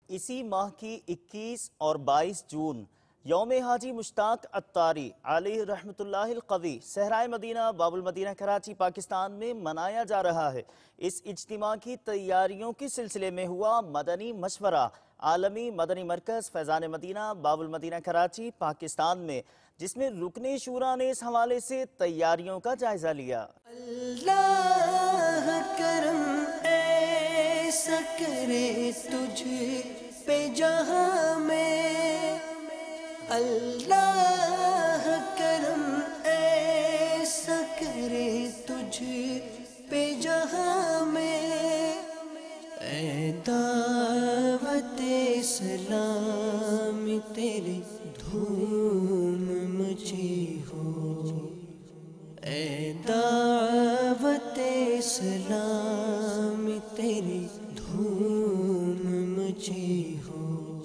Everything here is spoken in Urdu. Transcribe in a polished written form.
اسی ماہ کی 21 اور 22 جون یوم حاجی مشتاق عطاری علیہ رحمت اللہ القوی صحرائے مدینہ باب المدینہ کراچی پاکستان میں منایا جا رہا ہے۔ اس اجتماع کی تیاریوں کے سلسلے میں ہوا مدنی مشورہ عالمی مدنی مرکز فیضان مدینہ باب المدینہ کراچی پاکستان میں، جس میں رکن شورا نے اس حوالے سے تیاریوں کا جائزہ لیا۔ اللہ کرم ایسا کرے تجھ پہ جہاں میں، اللہ کرم ایسا کرے تجھ پہ جہاں میں، اے دعوت اسلام تیری دھوم مچی ہو، اے دعوت اسلام تیری دھوم مچی ہو۔